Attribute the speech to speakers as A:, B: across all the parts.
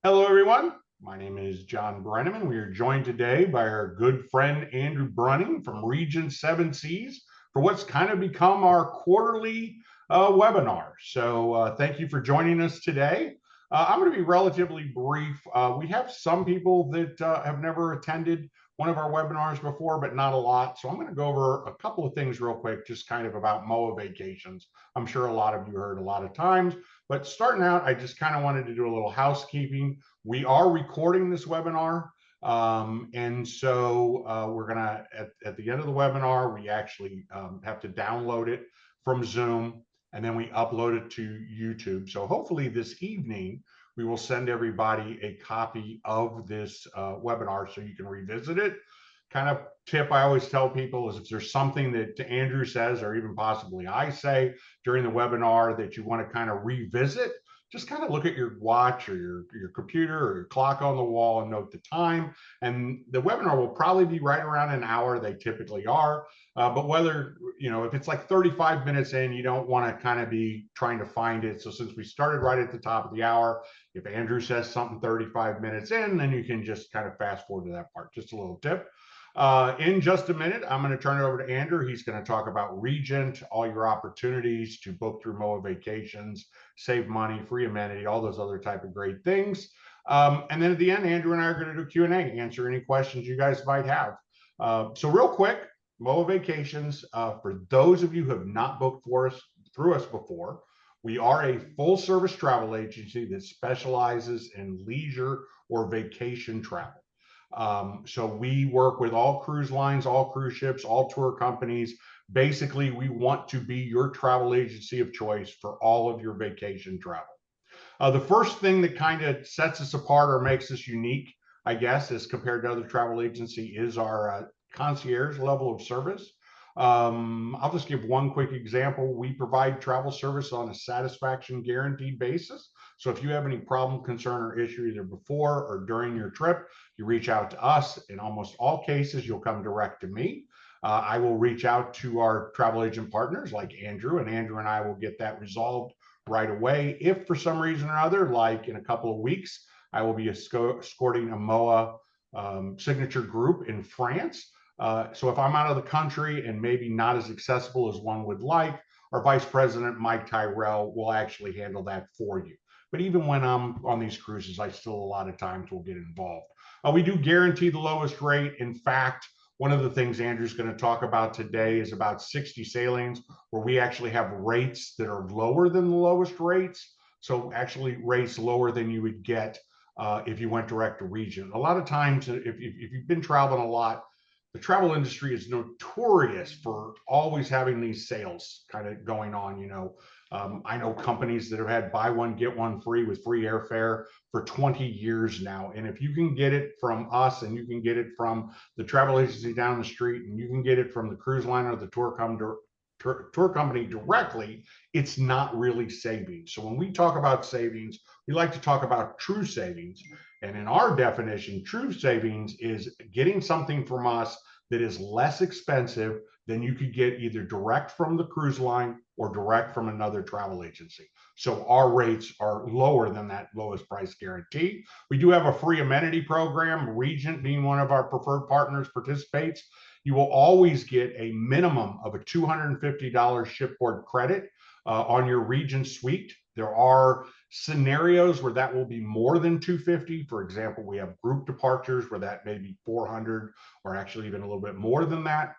A: Hello, everyone. My name is John Brenneman. We are joined today by our good friend Andrew Brunning from Regent Seven Seas for what's kind of become our quarterly webinar. So thank you for joining us today. I'm going to be relatively brief. We have some people that have never attended one of our webinars before, but not a lot. So I'm going to go over a couple of things real quick, just kind of about MOA vacations. I'm sure a lot of you heard a lot of times, but starting out, I just kind of wanted to do a little housekeeping. We are recording this webinar. And so we're going to, at the end of the webinar, we actually have to download it from Zoom and then we upload it to YouTube. So hopefully this evening, we will send everybody a copy of this webinar so you can revisit it. Kind of tip I always tell people is if there's something that Andrew says or even possibly I say during the webinar that you want to kind of revisit, just kind of look at your watch or your computer or your clock on the wall and note the time. And the webinar will probably be right around an hour. They typically are. But whether, if it's like 35 minutes in, you don't want to kind of be trying to find it. So since we started right at the top of the hour, if Andrew says something 35 minutes in, then you can just kind of fast forward to that part. Just a little tip. In just a minute, I'm going to turn it over to Andrew. He's going to talk about Regent, all your opportunities to book through MOA vacations, save money, free amenity, all those other type of great things. And then at the end, Andrew and I are going to do Q&A, answer any questions you guys might have. So real quick, MOA vacations, for those of you who have not booked through us before, we are a full service travel agency that specializes in leisure or vacation travel. So we work with all cruise lines, all cruise ships, all tour companies. Basically, we want to be your travel agency of choice for all of your vacation travel. The first thing that kind of sets us apart or makes us unique, I guess, as compared to other travel agency is our concierge level of service. I'll just give one quick example. We provide travel service on a satisfaction guaranteed basis. So if you have any problem, concern, or issue either before or during your trip, you reach out to us. In almost all cases, you'll come direct to me. I will reach out to our travel agent partners like Andrew, and Andrew and I will get that resolved right away. If for some reason or other, like in a couple of weeks, I will be escorting a MOA signature group in France. So if I'm out of the country and maybe not as accessible as one would like, our Vice President, Mike Tyrell, will actually handle that for you. But even when I'm on these cruises, I still a lot of times will get involved. We do guarantee the lowest rate. In fact, one of the things Andrew's going to talk about today is about 60 sailings where we actually have rates that are lower than the lowest rates. So actually rates lower than you would get if you went direct to Regent. A lot of times, if you've been traveling a lot, the travel industry is notorious for always having these sales kind of going on. I know companies that have had buy one, get one free with free airfare for 20 years now. And if you can get it from us and you can get it from the travel agency down the street and you can get it from the cruise line or the tour company directly, it's not really savings. So when we talk about savings, we like to talk about true savings. And in our definition, true savings is getting something from us that is less expensive than you could get either direct from the cruise line or direct from another travel agency. So our rates are lower than that lowest price guarantee. We do have a free amenity program. Regent, being one of our preferred partners, participates. You will always get a minimum of a $250 shipboard credit on your Regent suite. There are scenarios where that will be more than 250. For example, we have group departures where that may be 400 or actually even a little bit more than that,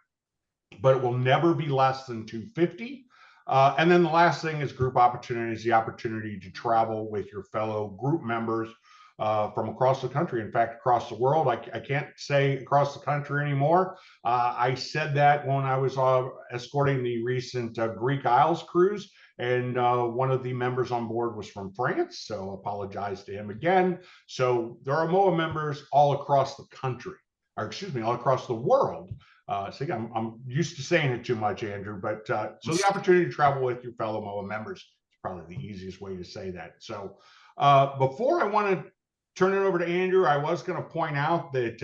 A: but it will never be less than 250. And then the last thing is group opportunities, the opportunity to travel with your fellow group members from across the country. In fact, across the world. I can't say across the country anymore. I said that when I was escorting the recent Greek Isles cruise, and one of the members on board was from France, so apologize to him again. So there are MOA members all across the country, or excuse me, all across the world. So again, I'm used to saying it too much, Andrew, but so the opportunity to travel with your fellow MOA members is probably the easiest way to say that. So before I want to turn it over to Andrew, I was going to point out that,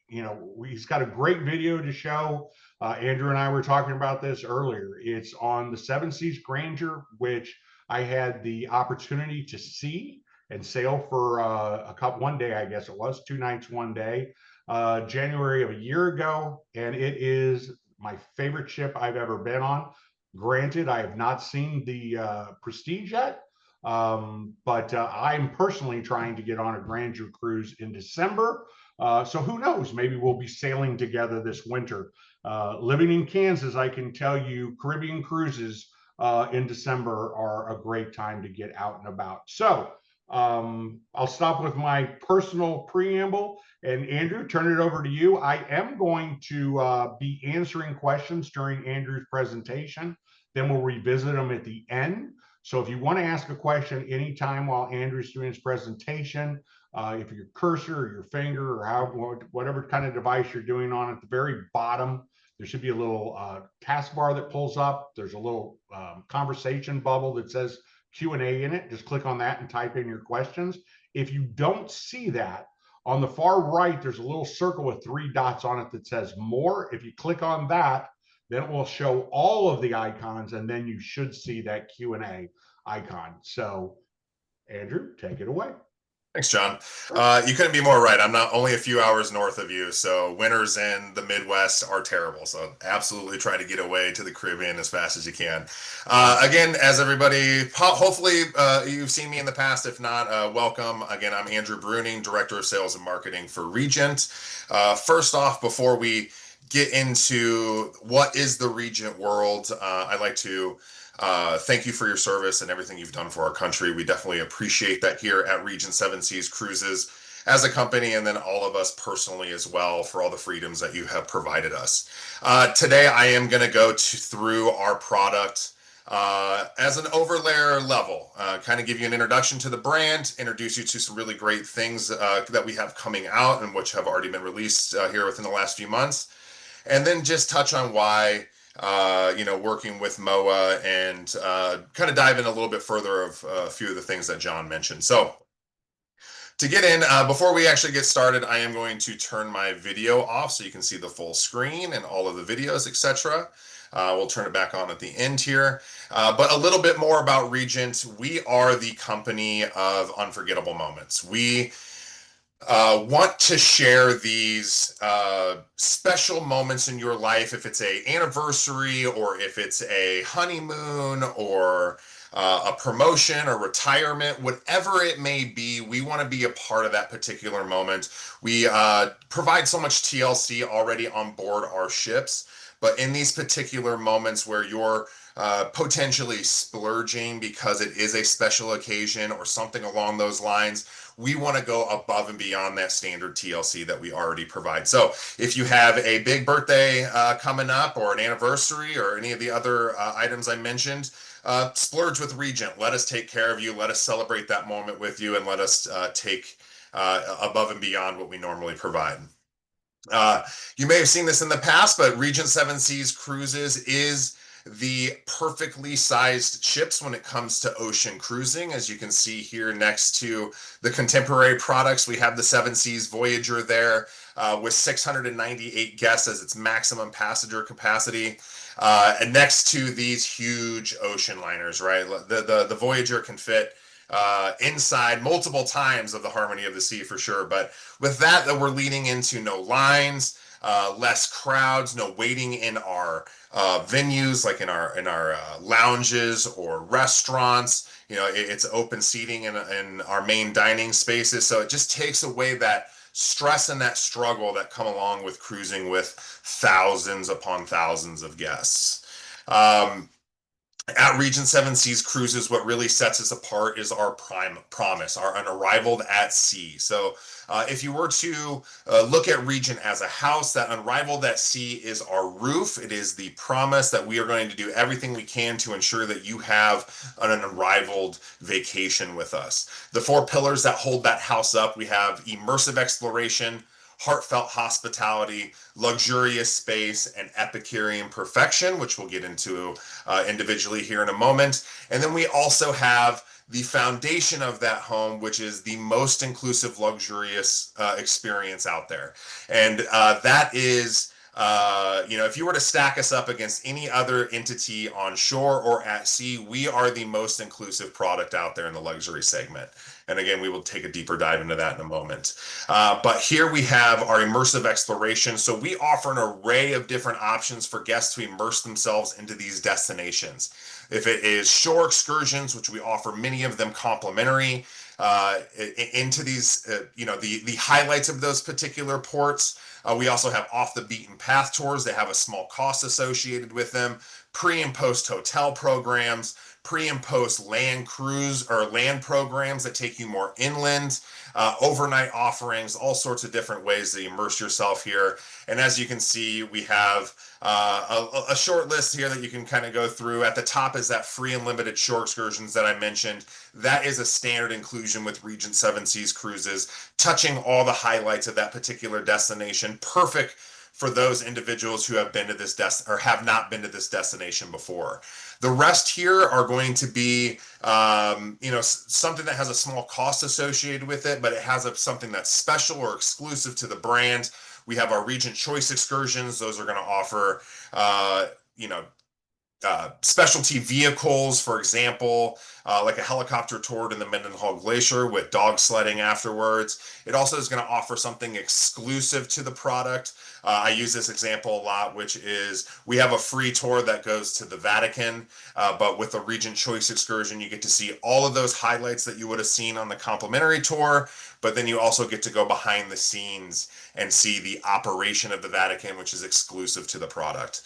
A: he's got a great video to show. Andrew and I were talking about this earlier. It's on the Seven Seas Granger, which I had the opportunity to see and sail for one day, I guess it was 2 nights, 1 day, January of a year ago, and it is my favorite ship I've ever been on. Granted, I have not seen the Prestige yet, but I'm personally trying to get on a grandeur cruise in December. So who knows? Maybe we'll be sailing together this winter. Living in Kansas, I can tell you Caribbean cruises in December are a great time to get out and about. So I'll stop with my personal preamble. And Andrew, turn it over to you. I am going to be answering questions during Andrew's presentation. Then we'll revisit them at the end. So if you want to ask a question anytime while Andrew's doing his presentation, if your cursor or your finger or whatever kind of device you're doing on, at the very bottom, there should be a little taskbar that pulls up. There's a little conversation bubble that says Q&A in it. Just click on that and type in your questions. If you don't see that, on the far right, there's a little circle with 3 dots on it that says more. If you click on that, then it will show all of the icons, and then you should see that Q&A icon. So, Andrew, take it away.
B: Thanks, John. You couldn't be more right. I'm not only a few hours north of you, so winters in the Midwest are terrible. So absolutely try to get away to the Caribbean as fast as you can. Again, as everybody, hopefully you've seen me in the past. If not, welcome. Again, I'm Andrew Bruning, Director of Sales and Marketing for Regent. First off, before we get into what is the Regent world, I'd like to thank you for your service and everything you've done for our country. We definitely appreciate that here at Regent 7 Seas Cruises as a company, and then all of us personally as well, for all the freedoms that you have provided us. Today, I am going to go through our product as an overlayer level, kind of give you an introduction to the brand, introduce you to some really great things that we have coming out and which have already been released here within the last few months, and then just touch on why working with MOA, and kind of dive in a little bit further of a few of the things that John mentioned. So to get in, before we actually get started, I am going to turn my video off so you can see the full screen and all of the videos, etc. We'll turn it back on at the end here. But a little bit more about Regent. We are the company of unforgettable moments. We want to share these special moments in your life, if it's an anniversary or if it's a honeymoon or a promotion or retirement, whatever it may be. We want to be a part of that particular moment. We provide so much TLC already on board our ships, but in these particular moments where you're potentially splurging because it is a special occasion or something along those lines, we want to go above and beyond that standard TLC that we already provide. So if you have a big birthday coming up, or an anniversary, or any of the other items I mentioned, splurge with Regent. Let us take care of you. Let us celebrate that moment with you, and let us take above and beyond what we normally provide. You may have seen this in the past, but Regent 7 Seas Cruises is the perfectly sized ships when it comes to ocean cruising. As you can see here next to the contemporary products, we have the 7 Seas Voyager there with 698 guests as its maximum passenger capacity. And next to these huge ocean liners, right? The Voyager can fit inside multiple times of the Harmony of the Sea for sure. But with that, we're leading into no lines, less crowds, no waiting in our venues, like in our lounges or restaurants. It's open seating in our main dining spaces. So it just takes away that stress and that struggle that come along with cruising with thousands upon thousands of guests. At Regent 7 Seas Cruises, what really sets us apart is our prime promise, our unrivaled at sea. So if you were to look at Regent as a house, that unrivaled at sea is our roof. It is the promise that we are going to do everything we can to ensure that you have an unrivaled vacation with us. The 4 pillars that hold that house up, we have immersive exploration, heartfelt hospitality, luxurious space, and Epicurean perfection, which we'll get into individually here in a moment. And then we also have the foundation of that home, which is the most inclusive, luxurious experience out there. And that is If you were to stack us up against any other entity on shore or at sea, we are the most inclusive product out there in the luxury segment. And again, we will take a deeper dive into that in a moment. But here we have our immersive exploration. So we offer an array of different options for guests to immerse themselves into these destinations. If it is shore excursions, which we offer many of them complimentary, into these, the highlights of those particular ports. We also have off the beaten path tours. They have a small cost associated with them. Pre and post hotel programs, pre and post land cruise or land programs that take you more inland, overnight offerings, all sorts of different ways to immerse yourself here. And as you can see, we have a short list here that you can kind of go through. At the top is that free and limited shore excursions that I mentioned. That is a standard inclusion with Regent Seven Seas Cruises, touching all the highlights of that particular destination. Perfect for those individuals who have been to this or have not been to this destination before. The rest here are going to be, something that has a small cost associated with it, but it has something that's special or exclusive to the brand. We have our Regent Choice excursions. Those are going to offer, specialty vehicles, for example, like a helicopter tour in the Mendenhall Glacier with dog sledding afterwards. It also is going to offer something exclusive to the product. I use this example a lot, which is we have a free tour that goes to the Vatican, but with the Regent Choice excursion, you get to see all of those highlights that you would have seen on the complimentary tour, but then you also get to go behind the scenes and see the operation of the Vatican, which is exclusive to the product.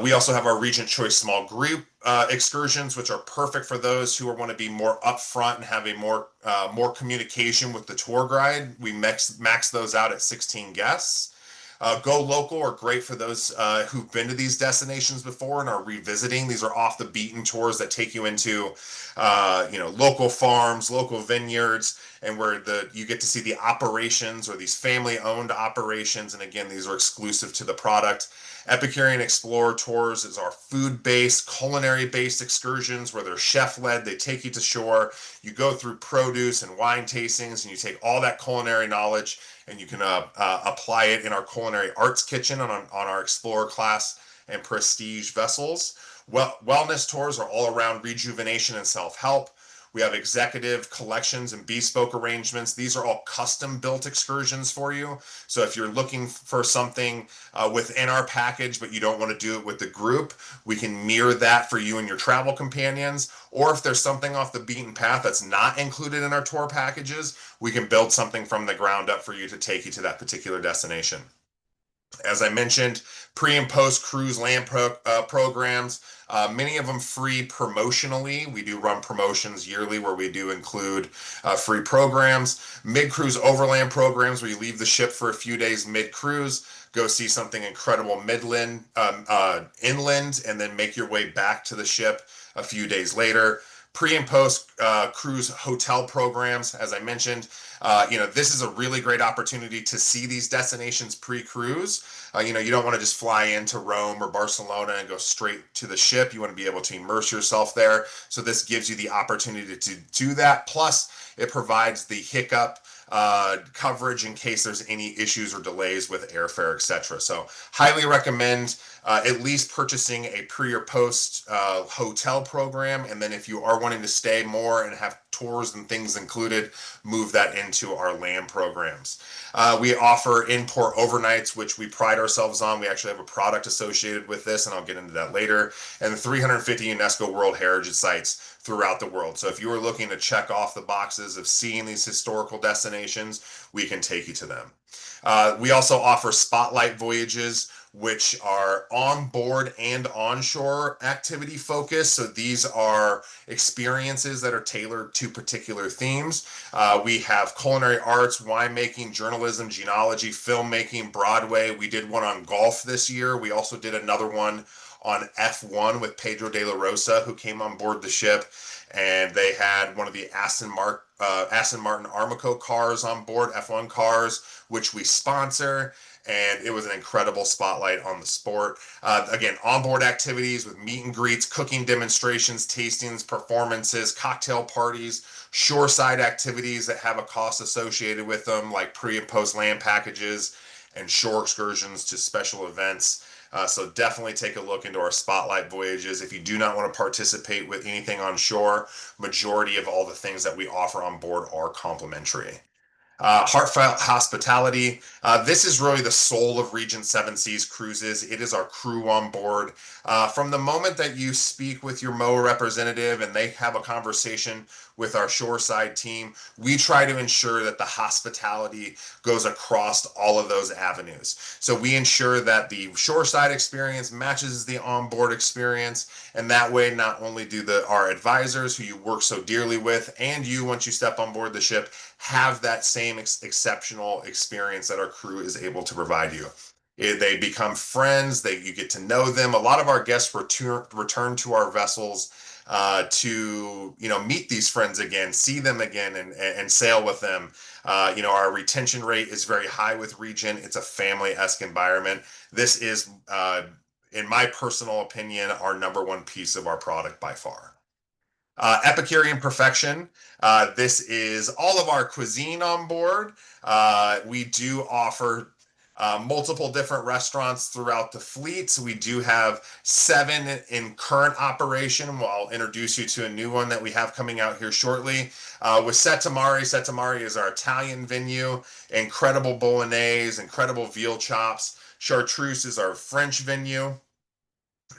B: We also have our Regent Choice small group excursions, which are perfect for those who want to be more upfront and have a more communication with the tour guide. We max those out at 16 guests. Go local are great for those who've been to these destinations before and are revisiting. These are off the beaten tours that take you into, local farms, local vineyards, and where you get to see the operations or these family-owned operations. And again, these are exclusive to the product. Epicurean Explorer Tours is our food-based, culinary-based excursions where they're chef-led. They take you to shore. You go through produce and wine tastings, and you take all that culinary knowledge and you can apply it in our culinary arts kitchen on our Explorer class and prestige vessels. Wellness tours are all around rejuvenation and self-help. We have executive collections and bespoke arrangements. These are all custom built excursions for you. So if you're looking for something within our package, but you don't want to do it with the group, we can mirror that for you and your travel companions. Or if there's something off the beaten path that's not included in our tour packages, we can build something from the ground up for you to take you to that particular destination. As I mentioned, pre and post cruise land programs, many of them free promotionally. We do run promotions yearly where we do include free programs, mid-cruise overland programs where you leave the ship for a few days mid-cruise, go see something incredible inland, and then make your way back to the ship a few days later. Pre and post cruise hotel programs, as I mentioned, this is a really great opportunity to see these destinations pre-cruise. You don't want to just fly into Rome or Barcelona and go straight to the ship. You want to be able to immerse yourself there. So this gives you the opportunity to do that. Plus, it provides the hiccup coverage in case there's any issues or delays with airfare, etc. So highly recommend at least purchasing a pre or post hotel program. And then if you are wanting to stay more and have tours and things included, move that into our land programs. We offer in-port overnights, which we pride ourselves on. We actually have a product associated with this, and I'll get into that later. And the 350 UNESCO World Heritage Sites throughout the world. So if you are looking to check off the boxes of seeing these historical destinations, we can take you to them. We also offer spotlight voyages, which are on board and onshore activity focused. So these are experiences that are tailored to particular themes. We have culinary arts, winemaking, journalism, genealogy, filmmaking, Broadway. We did one on golf this year. We also did another one on F1 with Pedro de la Rosa, who came on board the ship, and they had one of the Aston Martin Armco cars on board, F1 cars, which we sponsor, and it was an incredible spotlight on the sport. Again, onboard activities with meet and greets, cooking demonstrations, tastings, performances, cocktail parties, shoreside activities that have a cost associated with them, like pre and post land packages, and shore excursions to special events. So definitely take a look into our spotlight voyages. If you do not want to participate with anything on shore, majority of all the things that we offer on board are complimentary. Heartfelt hospitality. This is really the soul of Regent Seven Seas Cruises. It is our crew on board. From the moment that you speak with your MOA representative and they have a conversation with our shoreside team, we try to ensure that the hospitality goes across all of those avenues. So we ensure that the shoreside experience matches the onboard experience, and that way not only do our advisors who you work so dearly with and you, once you step on board the ship, have that same exceptional experience that our crew is able to provide you. They become friends. You get to know them. A lot of our guests return to our vessels to meet these friends again, see them again, and sail with them. Our retention rate is very high with Regent. It's a family-esque environment. This is, in my personal opinion, our #1 piece of our product by far. Epicurean Perfection. This is all of our cuisine on board. We do offer multiple different restaurants throughout the fleet. So we do have 7 in current operation. Well, I'll introduce you to a new one that we have coming out here shortly. With Settimari. Settimari is our Italian venue. Incredible bolognese, incredible veal chops. Chartreuse is our French venue.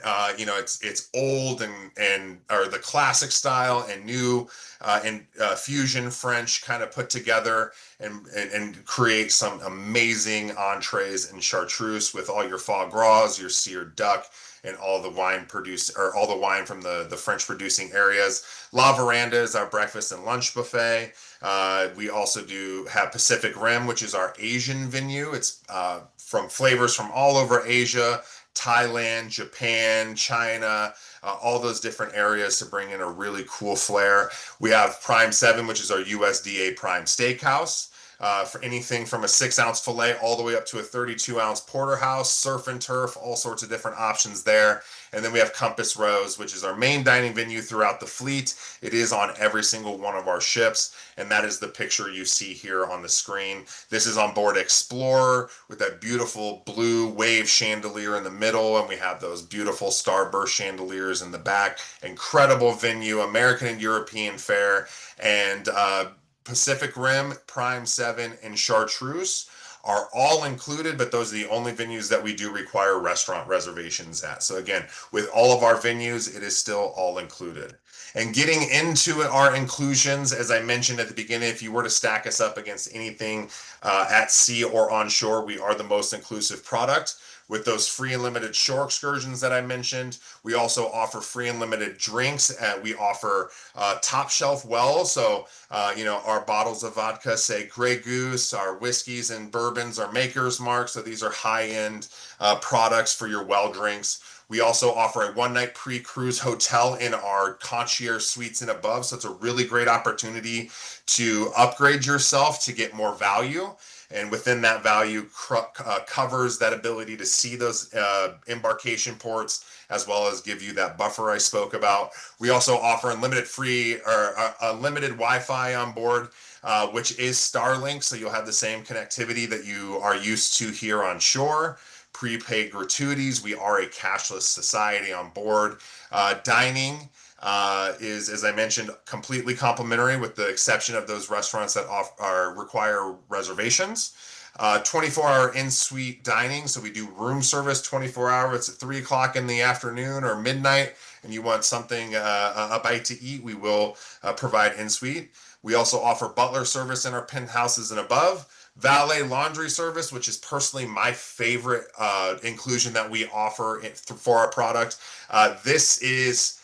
B: It's old and or the classic style and new and fusion French kind of put together and create some amazing entrees and chartreuse with all your foie gras, your seared duck, and all the wine from the French producing areas. La Veranda is our breakfast and lunch buffet. We also do have Pacific Rim, which is our Asian venue. It's from flavors from all over Asia, Thailand, Japan, China, all those different areas to bring in a really cool flair. We have Prime 7, which is our USDA Prime Steakhouse. For anything from a 6-ounce filet all the way up to a 32-ounce porterhouse, surf and turf, all sorts of different options there. And then we have Compass Rose, which is our main dining venue throughout the fleet. It is on every single one of our ships, and that is the picture you see here on the screen. This is on board Explorer with that beautiful blue wave chandelier in the middle, and we have those beautiful starburst chandeliers in the back. Incredible venue, American and European fare, and Pacific Rim, Prime 7, and Chartreuse are all included, but those are the only venues that we do require restaurant reservations at. So again, with all of our venues, it is still all included. And getting into our inclusions, as I mentioned at the beginning, if you were to stack us up against anything at sea or on shore, we are the most inclusive product. With those free and limited shore excursions that I mentioned, we also offer free and limited drinks. We offer top shelf wells. So, our bottles of vodka say Grey Goose, our whiskeys and bourbons are Maker's Mark. So these are high-end products for your well drinks. We also offer a one-night pre-cruise hotel in our concierge suites and above. So it's a really great opportunity to upgrade yourself to get more value. And within that value covers that ability to see those embarkation ports, as well as give you that buffer I spoke about. We also offer unlimited unlimited Wi-Fi on board, which is Starlink, so you'll have the same connectivity that you are used to here on shore. Prepaid gratuities. We are a cashless society on board. Dining is, as I mentioned, completely complimentary with the exception of those restaurants that require reservations. 24-hour in-suite dining, so we do room service 24-hour. It's at 3 o'clock in the afternoon or midnight, and you want something, a bite to eat, we will provide in-suite. We also offer butler service in our penthouses and above. Valet laundry service, which is personally my favorite inclusion that we offer for our product. This is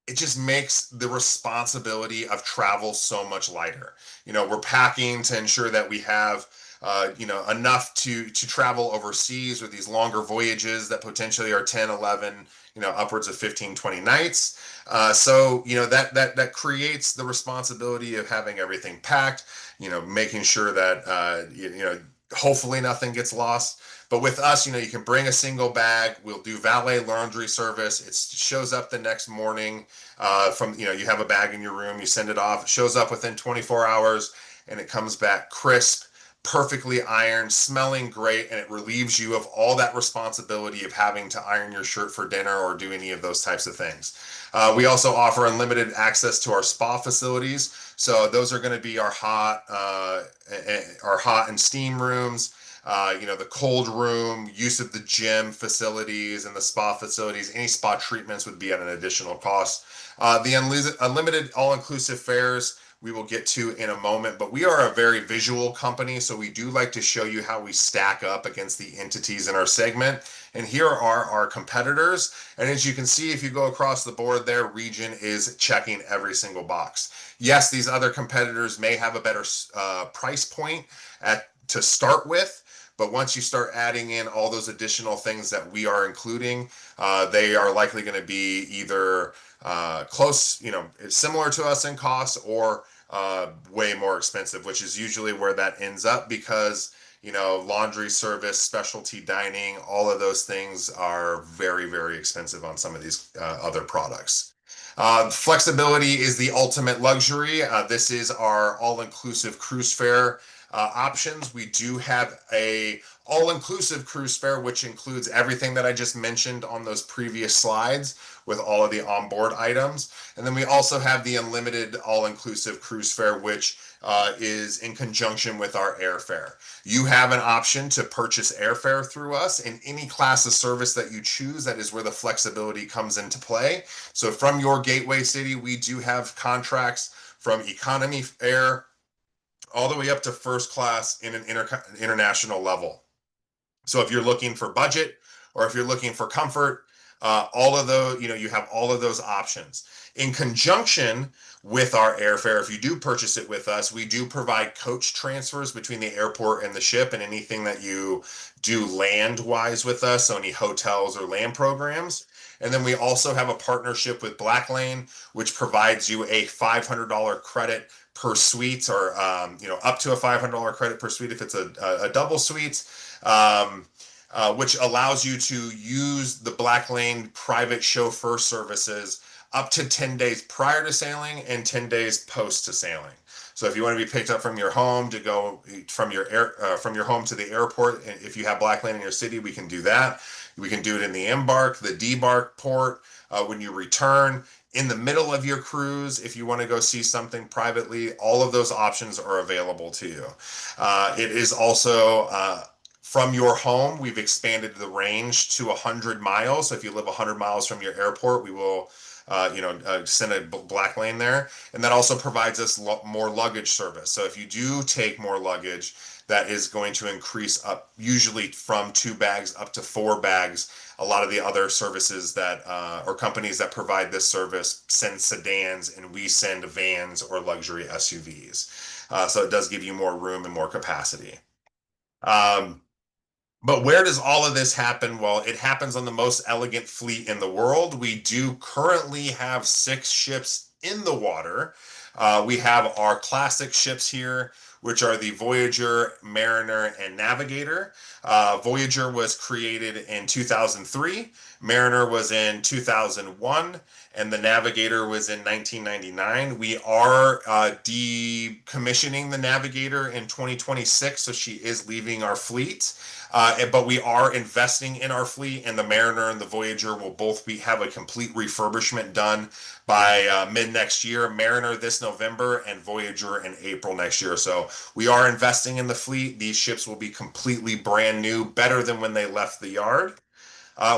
B: it just makes the responsibility of travel so much lighter. We're packing to ensure that we have enough to travel overseas or these longer voyages that potentially are 10, 11, upwards of 15, 20 nights. So that creates the responsibility of having everything packed, making sure that, hopefully nothing gets lost. But with us, you can bring a single bag. We'll do valet laundry service. It shows up the next morning you have a bag in your room, you send it off. It shows up within 24 hours and it comes back crisp, perfectly ironed, smelling great, and it relieves you of all that responsibility of having to iron your shirt for dinner or do any of those types of things. We also offer unlimited access to our spa facilities. So those are going to be our hot and steam rooms. The cold room, use of the gym facilities and the spa facilities. Any spa treatments would be at an additional cost. The unlimited all-inclusive fares we will get to in a moment, but we are a very visual company, so we do like to show you how we stack up against the entities in our segment. And here are our competitors. And as you can see, if you go across the board there, Regent is checking every single box. Yes, these other competitors may have a better price point to start with, but once you start adding in all those additional things that we are including, they are likely going to be either close, similar to us in cost, or way more expensive, which is usually where that ends up because, laundry service, specialty dining, all of those things are very, very expensive on some of these other products. Flexibility is the ultimate luxury. This is our all-inclusive cruise fare options. We do have a all-inclusive cruise fare, which includes everything that I just mentioned on those previous slides with all of the onboard items. And then we also have the unlimited all-inclusive cruise fare, which is in conjunction with our airfare. You have an option to purchase airfare through us in any class of service that you choose. That is where the flexibility comes into play. So from your gateway city, we do have contracts from economy air all the way up to first class in an international level. So if you're looking for budget or if you're looking for comfort, all of those, you have all of those options. In conjunction with our airfare, if you do purchase it with us, we do provide coach transfers between the airport and the ship and anything that you do land-wise with us, so any hotels or land programs. And then we also have a partnership with Blacklane, which provides you a $500 credit per suite, or up to a $500 credit per suite if it's a double suite, which allows you to use the Blacklane private chauffeur services up to 10 days prior to sailing and 10 days post to sailing. So if you want to be picked up from your home to go from your home to the airport, and if you have Blacklane in your city, we can do that. We can do it in the embark, the debark port, when you return, in the middle of your cruise, if you want to go see something privately. All of those options are available to you. It is also from your home. We've expanded the range to 100 miles. So if you live 100 miles from your airport, we will send a Blacklane there. And that also provides us more luggage service. So if you do take more luggage, that is going to increase up, usually from 2 bags up to 4 bags. A lot of the other services that or companies that provide this service send sedans, and we send vans or luxury SUVs. So it does give you more room and more capacity. But where does all of this happen? Well, it happens on the most elegant fleet in the world. We do currently have 6 ships in the water. We have our classic ships here, which are the Voyager, Mariner, and Navigator. Voyager was created in 2003, Mariner was in 2001, and the Navigator was in 1999. We are decommissioning the Navigator in 2026, so she is leaving our fleet. But we are investing in our fleet, and the Mariner and the Voyager will both have a complete refurbishment done by mid next year. Mariner this November and Voyager in April next year. So we are investing in the fleet. These ships will be completely brand new, better than when they left the yard.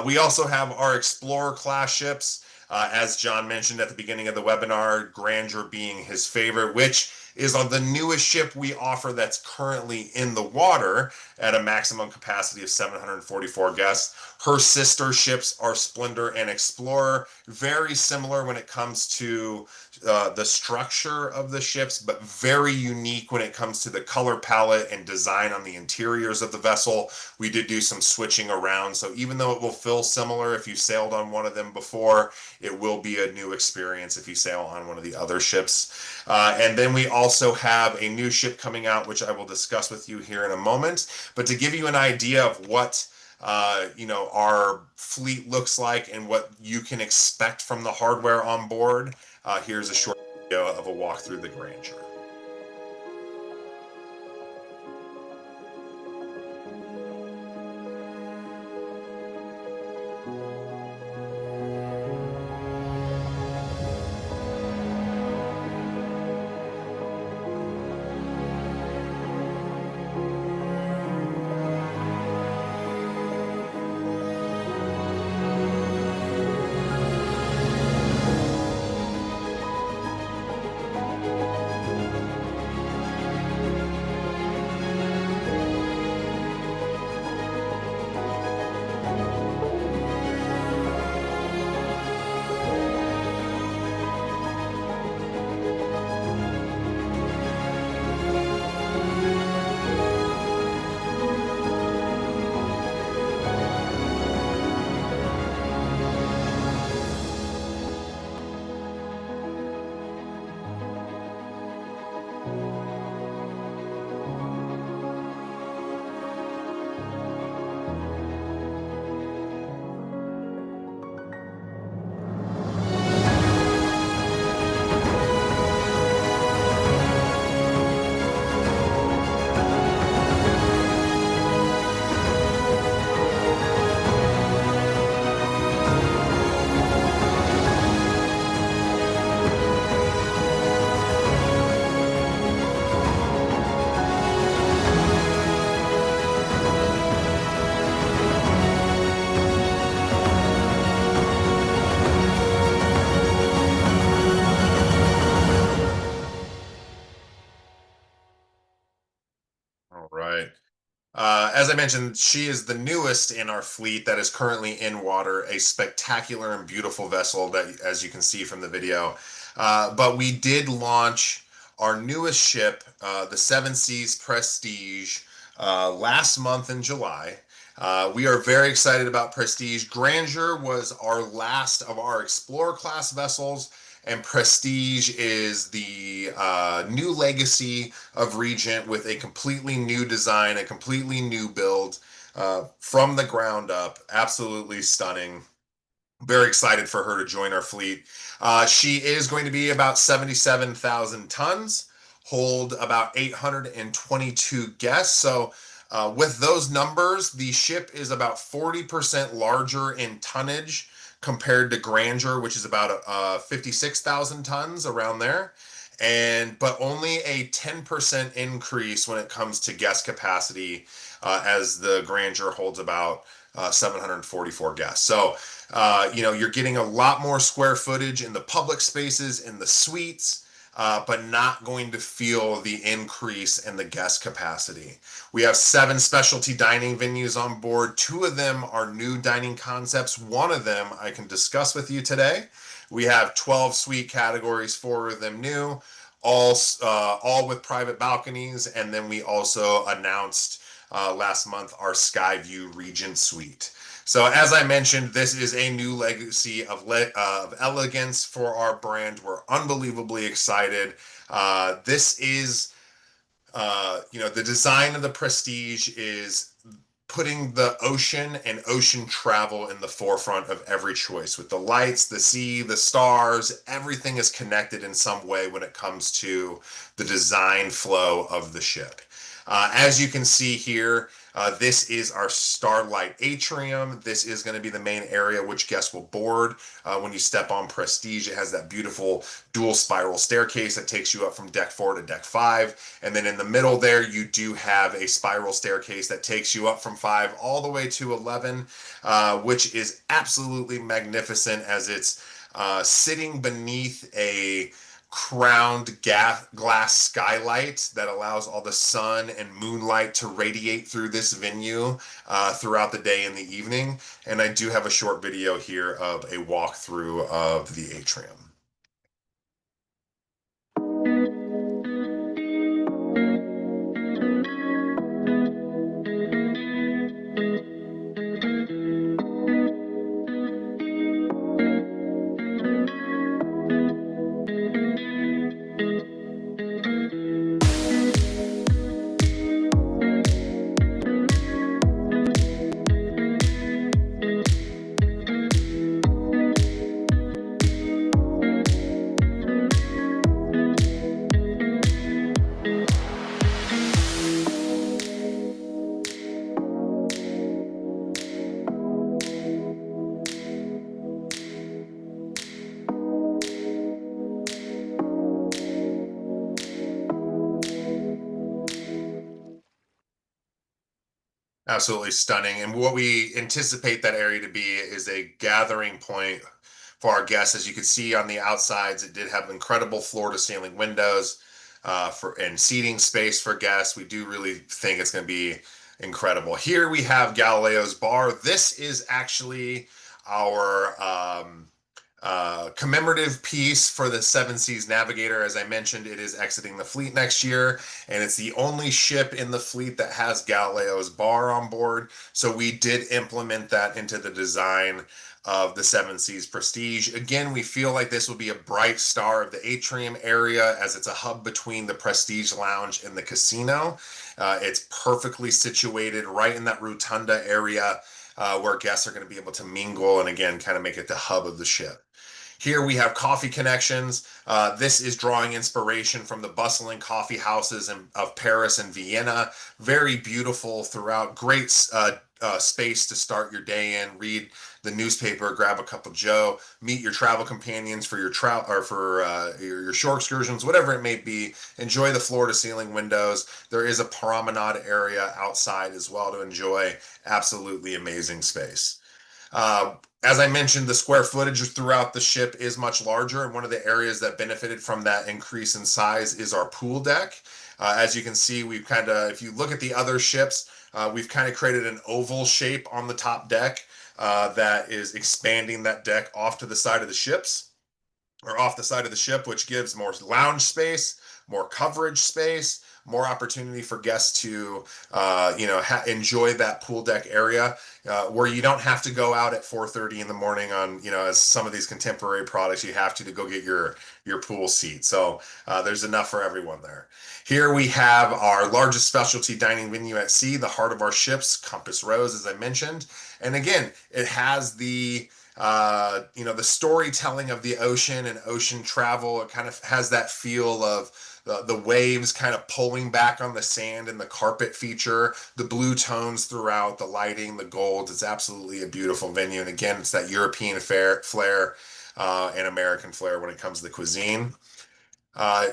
B: We also have our Explorer class ships. As John mentioned at the beginning of the webinar, Grandeur being his favorite, which is on the newest ship we offer that's currently in the water at a maximum capacity of 744 guests. Her sister ships are Splendor and Explorer, very similar when it comes to the structure of the ships, but very unique when it comes to the color palette and design on the interiors of the vessel. We did do some switching around, so even though it will feel similar if you sailed on one of them before, it will be a new experience if you sail on one of the other ships. And then we also have a new ship coming out, which I will discuss with you here in a moment. But to give you an idea of what our fleet looks like and what you can expect from the hardware on board, here's a short video of a walk through the Grandeur. Right. As I mentioned, she is the newest in our fleet that is currently in water, a spectacular and beautiful vessel that, as you can see from the video. But we did launch our newest ship, the Seven Seas Prestige, last month in July. We are very excited about Prestige. Grandeur was our last of our Explorer class vessels, and Prestige is the new legacy of Regent with a completely new design, a completely new build from the ground up. Absolutely stunning. Very excited for her to join our fleet. She is going to be about 77,000 tons, hold about 822 guests. So, with those numbers, the ship is about 40% larger in tonnage compared to Grandeur, which is about 56,000 tons around there. But only a 10% increase when it comes to guest capacity, as the Grandeur holds about 744 guests. So, you're getting a lot more square footage in the public spaces, in the suites, but not going to feel the increase in the guest capacity. We have 7 specialty dining venues on board. 2 of them are new dining concepts. One of them I can discuss with you today. We have 12 suite categories, 4 of them new, all with private balconies. And then we also announced last month our Skyview Regent Suite. So as I mentioned, this is a new legacy of elegance for our brand. We're unbelievably excited. This is, the design of the Prestige is putting the ocean and ocean travel in the forefront of every choice. With the lights, the sea, the stars, everything is connected in some way when it comes to the design flow of the ship. As you can see here, this is our Starlight Atrium. This is going to be the main area which guests will board. When you step on Prestige, it has that beautiful dual spiral staircase that takes you up from deck 4 to deck 5. And then in the middle there, you do have a spiral staircase that takes you up from 5 all the way to 11, which is absolutely magnificent, as it's sitting beneath a crowned glass skylight that allows all the sun and moonlight to radiate through this venue throughout the day and the evening. And I do have a short video here of a walkthrough of the atrium. Absolutely stunning. And what we anticipate that area to be is a gathering point for our guests. As you can see on the outsides, it did have incredible floor to ceiling windows and seating space for guests. We do really think it's going to be incredible. Here we have Galileo's bar. This is actually our commemorative piece for the Seven Seas Navigator. As I mentioned, it is exiting the fleet next year, and it's the only ship in the fleet that has Galileo's bar on board. So we did implement that into the design of the Seven Seas Prestige. Again, we feel like this will be a bright star of the atrium area, as it's a hub between the Prestige Lounge and the casino. It's perfectly situated right in that rotunda area where guests are going to be able to mingle and, again, kind of make it the hub of the ship. Here we have coffee connections. This is drawing inspiration from the bustling coffee houses of Paris and Vienna. Very beautiful throughout. Great space to start your day in. Read the newspaper, grab a cup of joe, meet your travel companions for your your shore excursions, whatever it may be. Enjoy the floor to ceiling windows. There is a promenade area outside as well to enjoy. Absolutely amazing space. As I mentioned, the square footage throughout the ship is much larger, and one of the areas that benefited from that increase in size is our pool deck. As you can see, we've kind of, if you look at the other ships, we've kind of created an oval shape on the top deck that is expanding that deck off to the side of the ships, or off the side of the ship, which gives more lounge space, more coverage space, more opportunity for guests to, enjoy that pool deck area, where you don't have to go out at 4:30 in the morning on, as some of these contemporary products, you have to go get your pool seat. So there's enough for everyone there. Here we have our largest specialty dining venue at sea, the heart of our ships, Compass Rose, as I mentioned. And again, it has the the storytelling of the ocean and ocean travel. It kind of has that feel of the waves kind of pulling back on the sand and the carpet feature, the blue tones throughout, the lighting, the gold. It's absolutely a beautiful venue. And again, it's that European flair and American flair when it comes to the cuisine.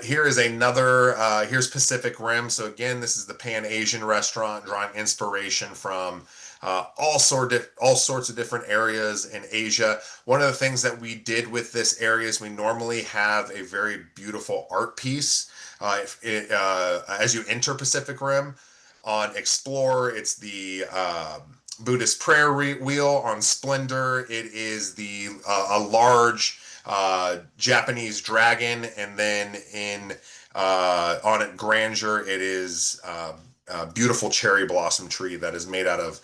B: Here is another, here's Pacific Rim. So again, this is the Pan-Asian restaurant, drawing inspiration from all sorts of different areas in Asia. One of the things that we did with this area is we normally have a very beautiful art piece. As you enter Pacific Rim, on Explorer, it's the Buddhist prayer wheel. On Splendor, it is the a large Japanese dragon, and then on it Grandeur, it is a beautiful cherry blossom tree that is made out of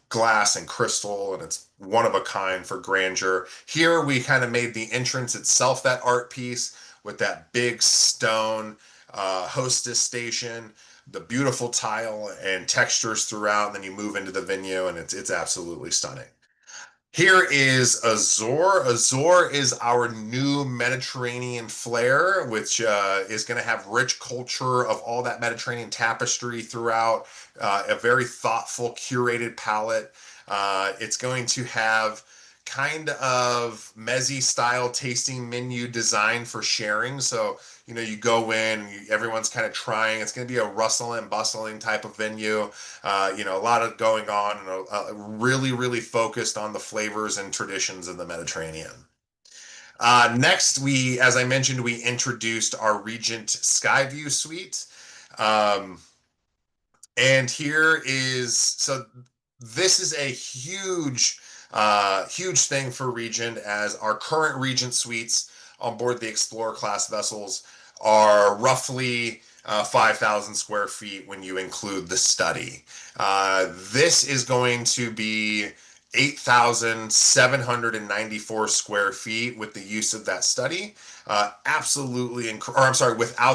B: glass and crystal, and it's one of a kind for Grandeur. Here we kind of made the entrance itself that art piece with that big stone hostess station, the beautiful tile and textures throughout, and then you move into the venue, and it's absolutely stunning. Here is Azor. Azor is our new Mediterranean flair, which is going to have rich culture of all that Mediterranean tapestry throughout, a very thoughtful, curated palette. It's going to have kind of mezzi style tasting menu designed for sharing. So, you go in, everyone's kind of trying. It's going to be a rustling, bustling type of venue. A lot of going on, and really, really focused on the flavors and traditions of the Mediterranean. Next, as I mentioned, we introduced our Regent Skyview Suite. And this is a huge thing for Regent, as our current Regent suites on board the Explorer class vessels are roughly 5,000 square feet when you include the study. This is going to be 8,794 square feet with the use of that study. Without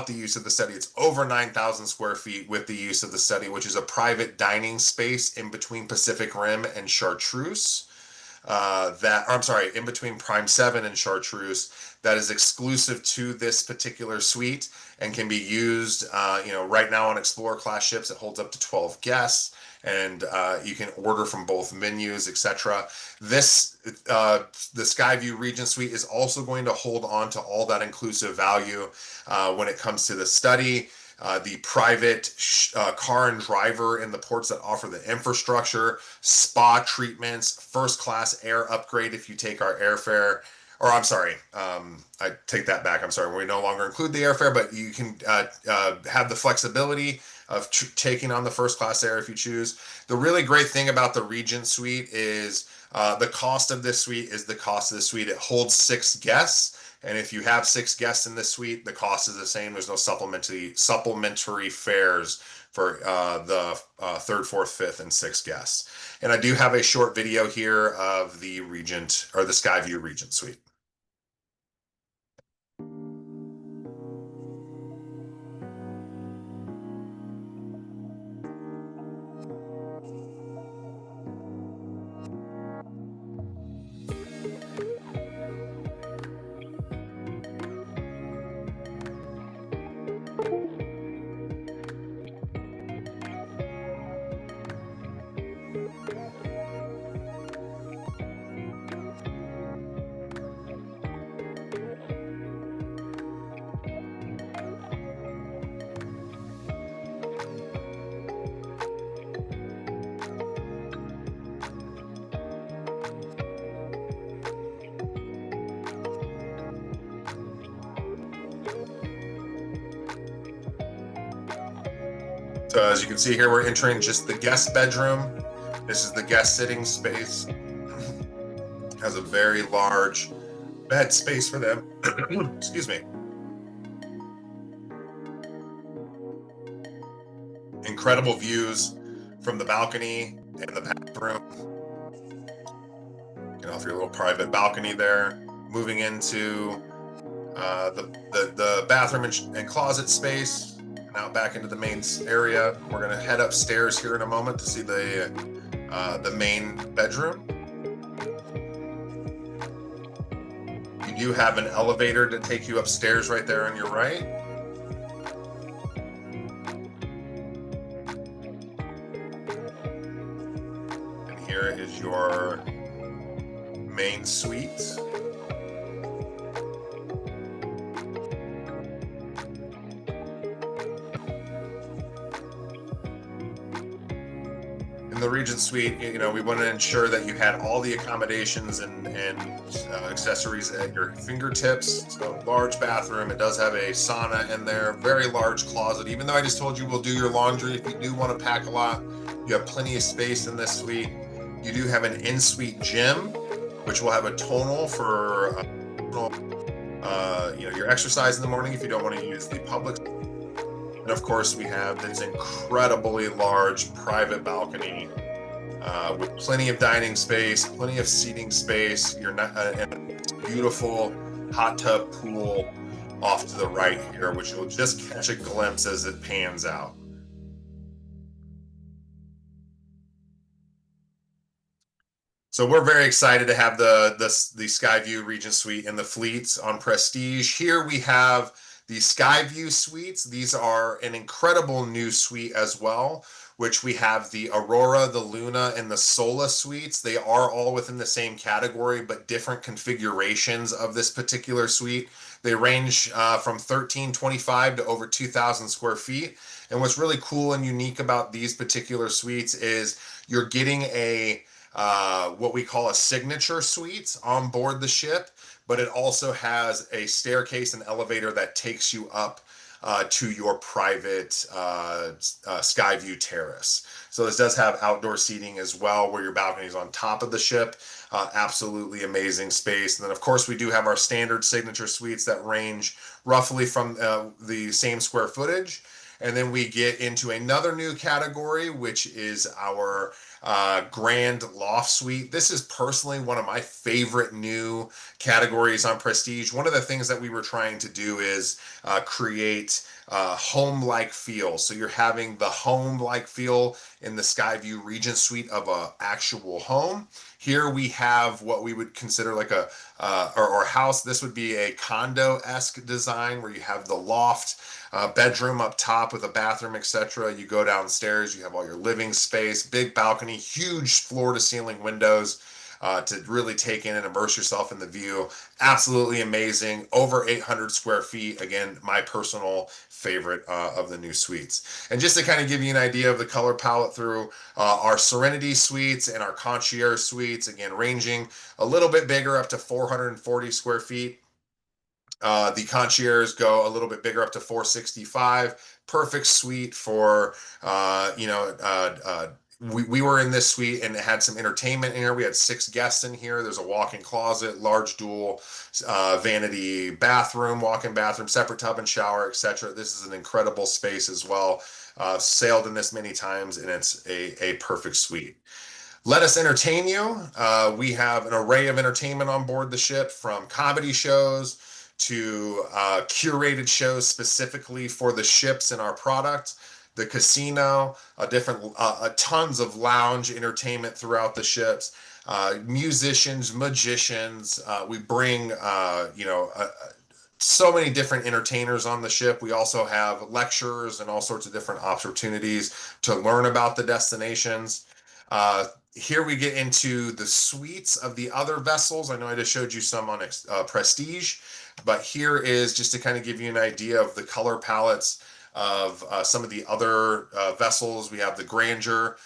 B: the use of the study, it's over 9,000 square feet with the use of the study, which is a private dining space in between Pacific Rim and Chartreuse. In between Prime 7 and Chartreuse, that is exclusive to this particular suite and can be used, right now on Explorer class ships. It holds up to 12 guests, and you can order from both menus, etc. The Skyview Regent Suite is also going to hold on to all that inclusive value when it comes to the study, the private car and driver in the ports that offer the infrastructure, spa treatments, first class air upgrade if you take our airfare. Or I'm sorry, I take that back. I'm sorry, we no longer include the airfare, but you can have the flexibility of taking on the first class air if you choose. The really great thing about the Regent Suite is the cost of this suite is the cost of the suite. It holds 6 guests. And if you have 6 guests in this suite, the cost is the same. There's no supplementary fares for the 3rd, 4th, 5th, and 6th guests. And I do have a short video here of the Regent, or the Skyview Regent Suite. So as you can see here, we're entering just the guest bedroom. This is the guest sitting space. Has a very large bed space for them. Excuse me. Incredible views from the balcony and the bathroom. Get off your little private balcony there. Moving into the bathroom and closet space, and out back into the main area. We're going to head upstairs here in a moment to see the main bedroom. You do have an elevator to take you upstairs right there on your right. And here is your main suite. In the Regent Suite, you know, we want to ensure that you had all the accommodations and accessories at your fingertips. So large bathroom. It does have a sauna in there. Very large closet. Even though I just told you we'll do your laundry, if you do want to pack a lot, you have plenty of space in this suite. You do have an in-suite gym, which will have a tonal for you know, your exercise in the morning if you don't want to use the public. And of course, we have this incredibly large private balcony with plenty of dining space, plenty of seating space. You're not and a beautiful hot tub pool off to the right here, which you'll just catch a glimpse as it pans out. So we're very excited to have the Skyview Regent Suite in the Fleets on Prestige. Here we have the Skyview Suites. These are an incredible new suite as well, which we have the Aurora, the Luna, and the Sola suites. They are all within the same category, but different configurations of this particular suite. They range from 1,325 to over 2,000 square feet. And what's really cool and unique about these particular suites is you're getting a what we call a signature suite on board the ship, but it also has a staircase and elevator that takes you up to your private Skyview terrace. So this does have outdoor seating as well, where your balcony is on top of the ship. Absolutely amazing space. And then, of course, we do have our standard signature suites that range roughly from the same square footage. And then we get into another new category, which is our Grand Loft Suite. This is personally one of my favorite new categories on Prestige. One of the things that we were trying to do is create home-like feel. So you're having the home-like feel in the Skyview Regent Suite of an actual home. Here we have what we would consider like a or house. This would be a condo-esque design where you have the loft, bedroom up top with a bathroom, etc. You go downstairs, you have all your living space, big balcony, huge floor-to-ceiling windows to really take in and immerse yourself in the view. Absolutely amazing. Over 800 square feet. Again, my personal favorite of the new suites. And just to kind of give you an idea of the color palette through our Serenity suites and our Concierge suites, again, ranging a little bit bigger up to 440 square feet. The Concierge go a little bit bigger up to 465. Perfect suite for, we were in this suite and it had some entertainment in here. We had 6 guests in here. There's a walk-in closet, large dual vanity bathroom, walk-in bathroom, separate tub and shower, etc. This is an incredible space as well. Sailed in this many times and it's a perfect suite. Let us entertain you. We have an array of entertainment on board the ship, from comedy shows to curated shows specifically for the ships and our product, the casino, tons of lounge entertainment throughout the ships, musicians, magicians. We bring, so many different entertainers on the ship. We also have lecturers and all sorts of different opportunities to learn about the destinations. Here we get into the suites of the other vessels. I know I just showed you some on Prestige, but here is just to kind of give you an idea of the color palettes of some of the other vessels. We have the Grandeur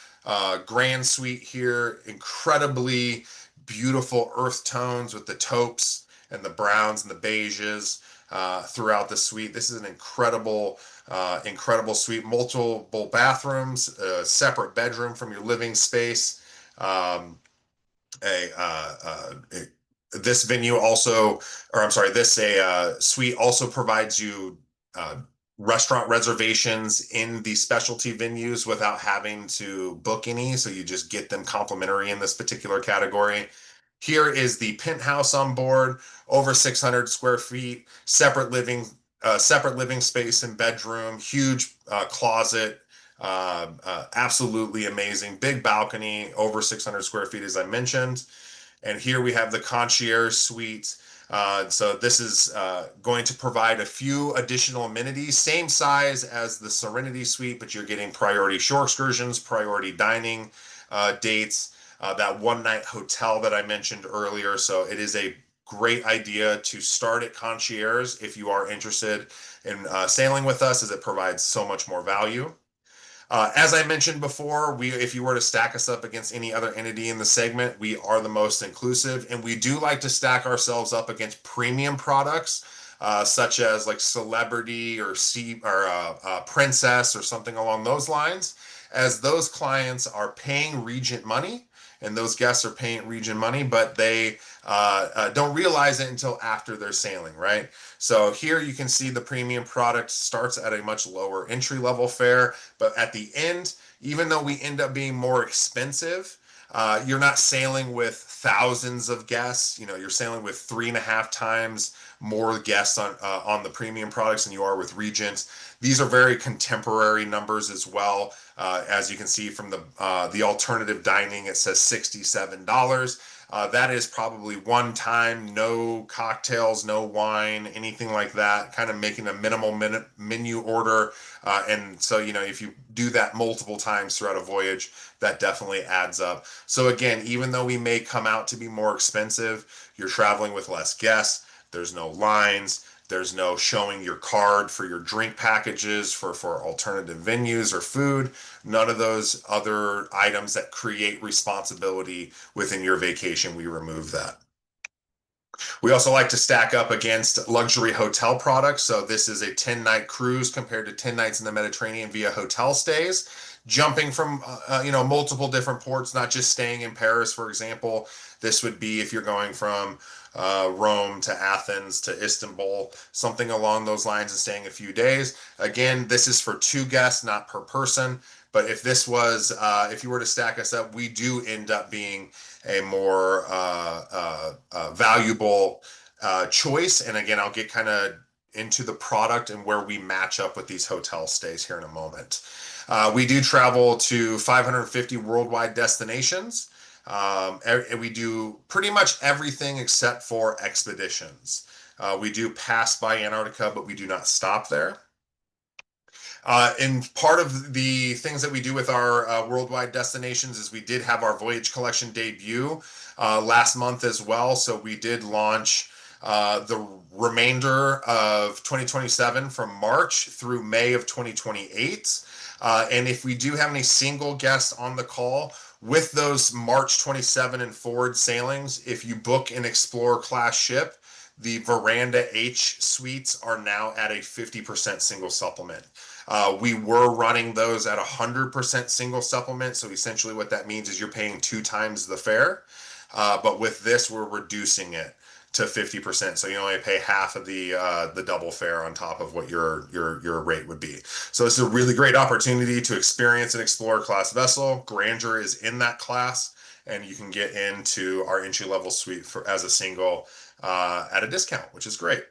B: Grand Suite here, incredibly beautiful earth tones with the taupes and the browns and the beiges throughout the suite. This is an incredible Incredible suite, multiple bathrooms, a separate bedroom from your living space. Um, a, uh, uh, this venue also, or I'm sorry, this a suite also provides you uh, restaurant reservations in the specialty venues without having to book any, so you just get them complimentary in this particular category. Here is the penthouse on board, over 600 square feet, separate living space and bedroom, huge closet, absolutely amazing, big balcony, over 600 square feet, as I mentioned. And here we have the concierge suite. So this is going to provide a few additional amenities, same size as the Serenity Suite, but you're getting priority shore excursions, priority dining dates, that one night hotel that I mentioned earlier. So it is a great idea to start at concierge if you are interested in sailing with us, as it provides so much more value. As I mentioned before, if you were to stack us up against any other entity in the segment, we are the most inclusive, and we do like to stack ourselves up against premium products, such as like Celebrity or Princess or something along those lines, as those clients are paying Regent money. And those guests are paying Regent money, but they don't realize it until after they're sailing, right? So here you can see the premium product starts at a much lower entry level fare, but at the end, even though we end up being more expensive, you're not sailing with thousands of guests. You know, you're sailing with 3.5 times more guests on the premium products than you are with Regent. These are very contemporary numbers as well. As you can see from the alternative dining, it says $67. That is probably one time, no cocktails, no wine, anything like that, kind of making a minimal menu order. And so, you know, if you do that multiple times throughout a voyage, that definitely adds up. So again, even though we may come out to be more expensive, you're traveling with less guests, there's no lines, there's no showing your card for your drink packages for alternative venues or food. None of those other items that create responsibility within your vacation, we remove that. We also like to stack up against luxury hotel products. So this is a 10-night cruise compared to 10 nights in the Mediterranean via hotel stays, jumping from multiple different ports, not just staying in Paris, for example. This would be if you're going from Rome to Athens to Istanbul, something along those lines, and staying a few days. Again, this is for two guests, not per person. But if you were to stack us up, we do end up being a more valuable choice. And again, I'll get kind of into the product and where we match up with these hotel stays here in a moment. We do travel to 550 worldwide destinations. And we do pretty much everything except for expeditions. We do pass by Antarctica, but we do not stop there. And part of the things that we do with our worldwide destinations is we did have our voyage collection debut last month as well. So we did launch the remainder of 2027 from March through May of 2028. And if we do have any single guests on the call with those March 27 and forward sailings, if you book an Explorer class ship, the Veranda H suites are now at a 50% single supplement. We were running those at 100% single supplement. So essentially what that means is you're paying 2 times the fare. But with this, we're reducing it to 50%. So you only pay half of the double fare on top of what your rate would be. So it's a really great opportunity to experience an Explorer class vessel. Grandeur is in that class, and you can get into our entry level suite as a single at a discount, which is great.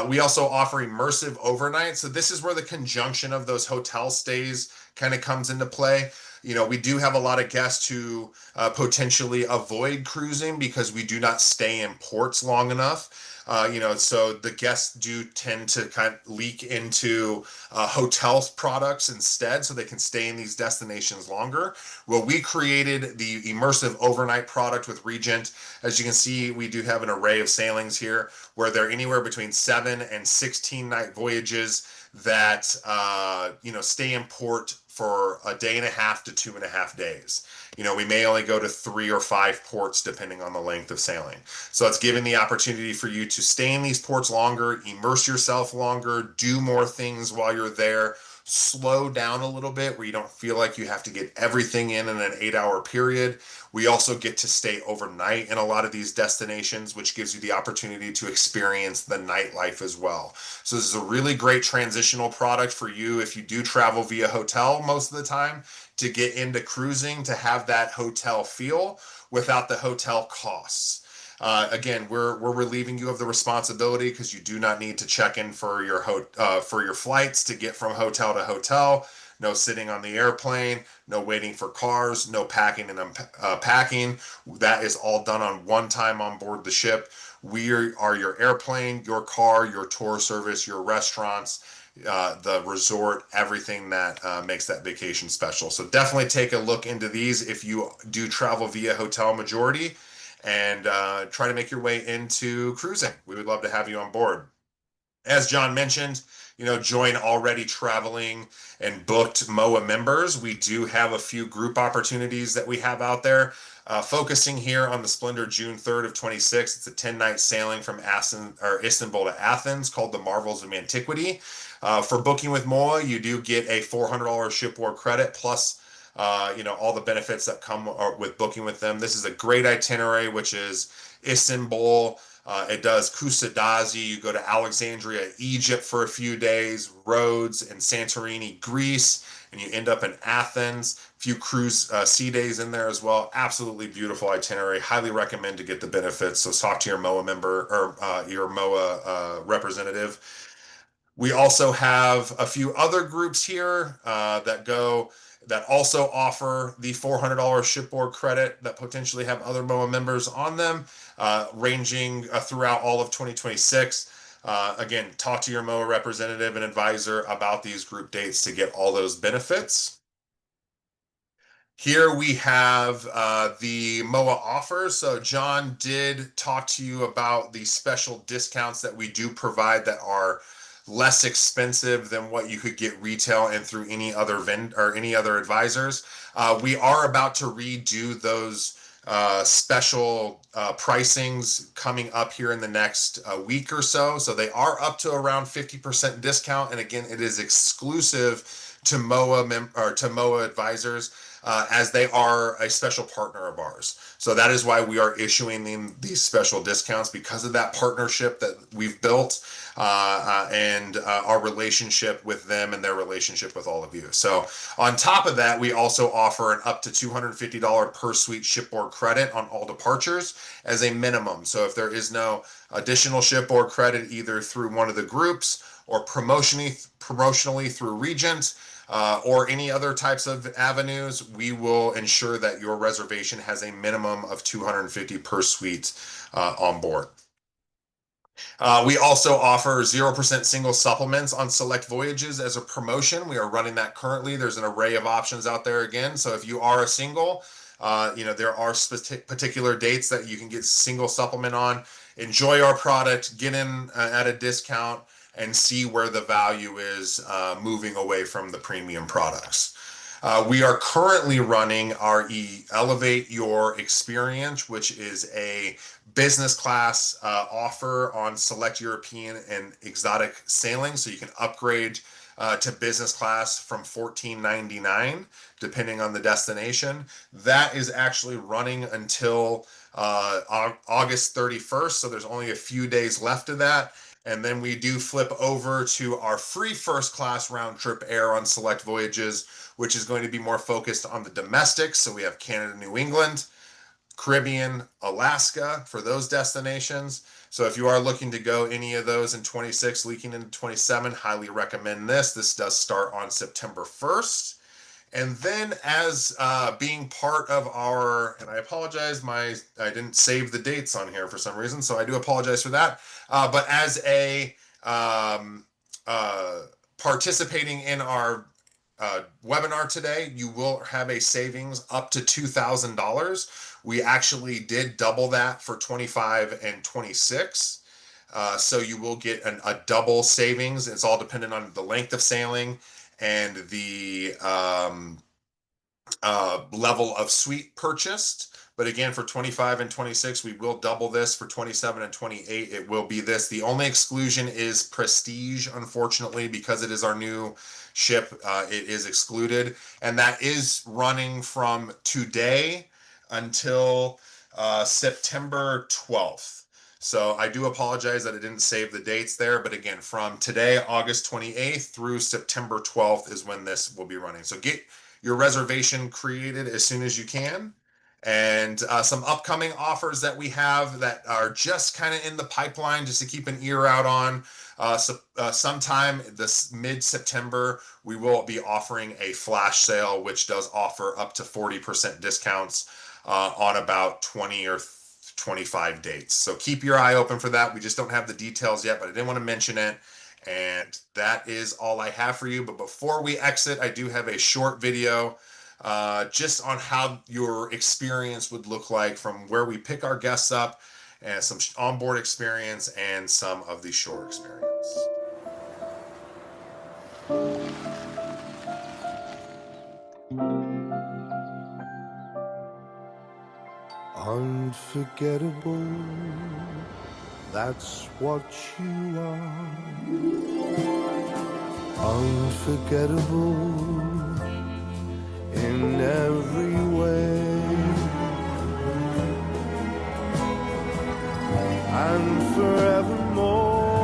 B: We also offer immersive overnight. So this is where the conjunction of those hotel stays kind of comes into play. You know, we do have a lot of guests who potentially avoid cruising because we do not stay in ports long enough. So the guests do tend to kind of leak into hotel products instead, so they can stay in these destinations longer. Well, we created the immersive overnight product with Regent. As you can see, we do have an array of sailings here where they're anywhere between 7 and 16 night voyages that stay in port for a day and a half to 2.5 days. We may only go to 3 or 5 ports depending on the length of sailing. So it's giving the opportunity for you to stay in these ports longer, immerse yourself longer, do more things while you're there, slow down a little bit where you don't feel like you have to get everything in an 8-hour period. We also get to stay overnight in a lot of these destinations, which gives you the opportunity to experience the nightlife as well. So this is a really great transitional product for you if you do travel via hotel most of the time, to get into cruising, to have that hotel feel without the hotel costs. Again, we're relieving you of the responsibility because you do not need to check in for your flights to get from hotel to hotel. No sitting on the airplane, no waiting for cars, no packing and unpacking. That is all done on one time on board the ship. We are your airplane, your car, your tour service, your restaurants, the resort, everything that makes that vacation special. So definitely take a look into these if you do travel via hotel majority, and try to make your way into cruising. We would love to have you on board. As John mentioned, join already traveling and booked MOA members. We do have a few group opportunities that we have out there. Focusing here on the Splendor June 3rd of 26. It's a 10-night sailing from Istanbul to Athens called the Marvels of Antiquity. For booking with MOA, you do get a $400 shipboard credit plus all the benefits that come with booking with them. This is a great itinerary, which is Istanbul. It does Kusadasi. You go to Alexandria, Egypt for a few days, Rhodes and Santorini, Greece, and you end up in Athens. A few cruise sea days in there as well. Absolutely beautiful itinerary. Highly recommend to get the benefits. So talk to your MOA member or your MOA representative. We also have a few other groups here that also offer the $400 shipboard credit that potentially have other MOA members on them, ranging throughout all of 2026. Again, talk to your MOA representative and advisor about these group dates to get all those benefits. Here we have the MOA offers. So John did talk to you about the special discounts that we do provide that are less expensive than what you could get retail and through any other or any other advisors. We are about to redo those special pricings coming up here in the next week or so. So they are up to around 50% discount. And again, it is exclusive to MOA advisors. As they are a special partner of ours. So that is why we are issuing them these special discounts, because of that partnership that we've built and our relationship with them and their relationship with all of you. So on top of that, we also offer an up to $250 per suite shipboard credit on all departures as a minimum. So if there is no additional shipboard credit either through one of the groups or promotionally through Regent, or any other types of avenues, we will ensure that your reservation has a minimum of $250 per suite on board. We also offer 0% single supplements on select voyages as a promotion. We are running that currently. There's an array of options out there again. So if you are a single, there are particular dates that you can get single supplement on. Enjoy our product, get in at a discount, and see where the value is moving away from the premium products. We are currently running our Elevate Your Experience, which is a business class offer on select European and exotic sailing. So you can upgrade to business class from $14.99, depending on the destination. That is actually running until August 31st. So there's only a few days left of that. And then we do flip over to our free first class round trip air on select voyages, which is going to be more focused on the domestics. So we have Canada, New England, Caribbean, Alaska for those destinations. So if you are looking to go any of those in 26, leaking into 27, highly recommend this. This does start on September 1st. And then as being part of our, and I apologize, I didn't save the dates on here for some reason, so I do apologize for that. But as a participating in our webinar today, you will have a savings up to $2,000. We actually did double that for 25 and 26. So you will get a double savings. It's all dependent on the length of sailing and the level of suite purchased. But again, for 25 and 26, we will double this. For 27 and 28, it will be this. The only exclusion is Prestige, unfortunately, because it is our new ship. It is excluded, and that is running from today until September 12th. So I do apologize that I didn't save the dates there, but again, from today, August 28th through September 12th is when this will be running. So get your reservation created as soon as you can. And some upcoming offers that we have that are just kind of in the pipeline, just to keep an ear out on. Sometime this mid-September, we will be offering a flash sale, which does offer up to 40% discounts on about 20 or 25 dates. So keep your eye open for that. We just don't have the details yet, but I didn't want to mention it. And that is all I have for you. But before we exit, I do have a short video just on how your experience would look like from where we pick our guests up, and some onboard experience and some of the shore experience.
C: Unforgettable, that's what you are. Unforgettable in every way, and forevermore,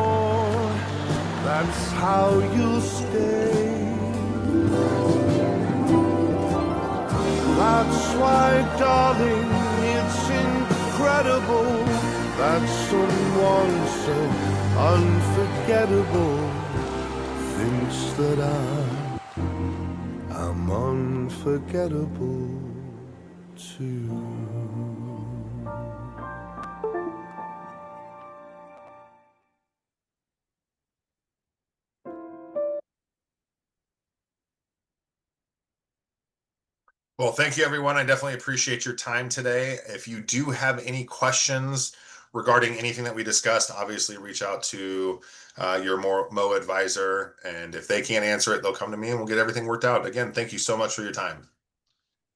C: that's how you'll stay. That's why, darling, it's incredible that someone so unforgettable thinks that I'm unforgettable too.
B: Well, thank you, everyone. I definitely appreciate your time today. If you do have any questions regarding anything that we discussed, obviously reach out to your Mo advisor. And if they can't answer it, they'll come to me and we'll get everything worked out. Again, thank you so much for your time.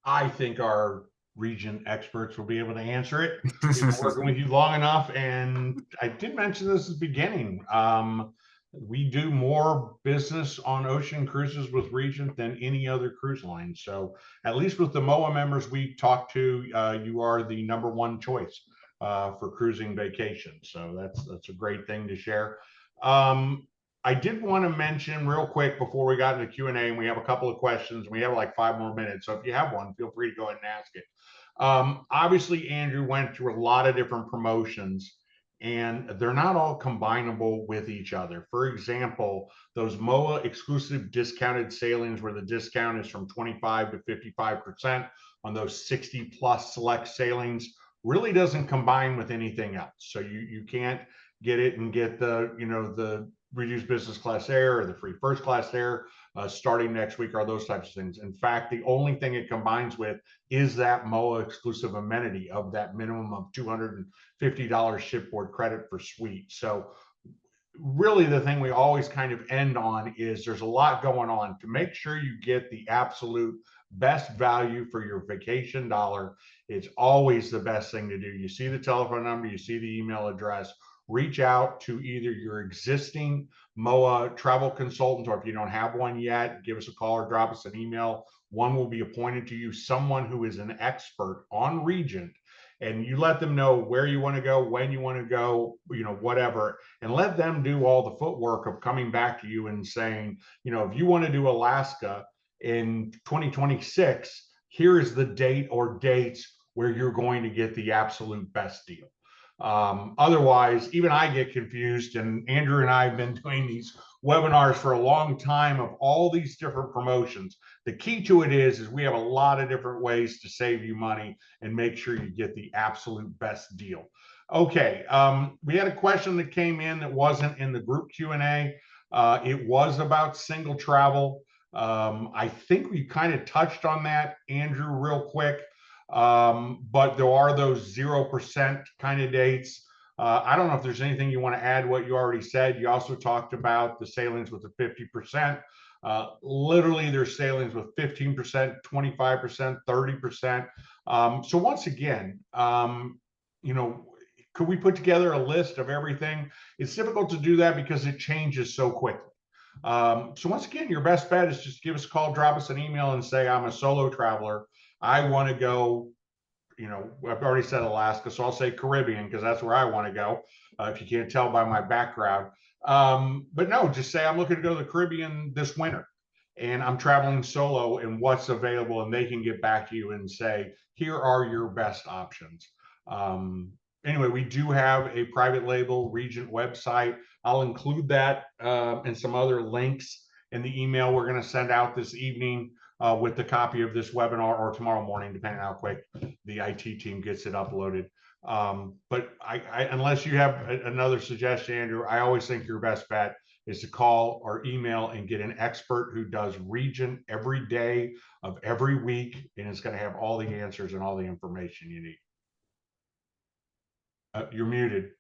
A: I think our Regent experts will be able to answer it. We've been working with you long enough, and I did mention this at the beginning. We do more business on ocean cruises with Regent than any other cruise line. So at least with the MOA members we talked to, you are the #1 choice for cruising vacation. So that's a great thing to share. I did want to mention real quick before we got into Q&A, and we have a couple of questions. We have like 5 more minutes. So if you have one, feel free to go ahead and ask it. Obviously, Andrew went through a lot of different promotions, and they're not all combinable with each other. For example, those MOA exclusive discounted sailings where the discount is from 25 to 55% on those 60 plus select sailings really doesn't combine with anything else. So you can't get it and get the, the reduced business class air or the free first class air starting next week, or those types of things. In fact, the only thing it combines with is that MOA exclusive amenity of that minimum of $250 shipboard credit for suite. So really the thing we always kind of end on is there's a lot going on. To make sure you get the absolute best value for your vacation dollar, it's always the best thing to do. You see the telephone number, you see the email address, reach out to either your existing MOA travel consultant, or if you don't have one yet, give us a call or drop us an email. One will be appointed to you, someone who is an expert on Regent, and you let them know where you want to go, when you want to go, whatever, and let them do all the footwork of coming back to you and saying, if you want to do Alaska in 2026, here is the date or dates where you're going to get the absolute best deal. Otherwise, even I get confused, and Andrew and I have been doing these webinars for a long time of all these different promotions. The key to it is we have a lot of different ways to save you money and make sure you get the absolute best deal. Okay, we had a question that came in that wasn't in the group Q&A. It was about single travel. I think we kind of touched on that, Andrew, real quick. But there are those 0% kind of dates. I don't know if there's anything you want to add what you already said. You also talked about the sailings with the 50%. Literally, there's sailings with 15%, 25%, 30%. So once again, could we put together a list of everything? It's difficult to do that because it changes so quickly. So once again, your best bet is just give us a call, drop us an email, and say, I'm a solo traveler. I want to go, I've already said Alaska, so I'll say Caribbean because that's where I want to go. If you can't tell by my background. But no, just say I'm looking to go to the Caribbean this winter and I'm traveling solo and what's available, and they can get back to you and say, here are your best options. Anyway, we do have a private label Regent website. I'll include that and some other links in the email we're going to send out this evening with the copy of this webinar, or tomorrow morning, depending on how quick the IT team gets it uploaded. But unless you have another suggestion, Andrew, I always think your best bet is to call or email and get an expert who does Regent every day of every week, and it's going to have all the answers and all the information you need. You're muted,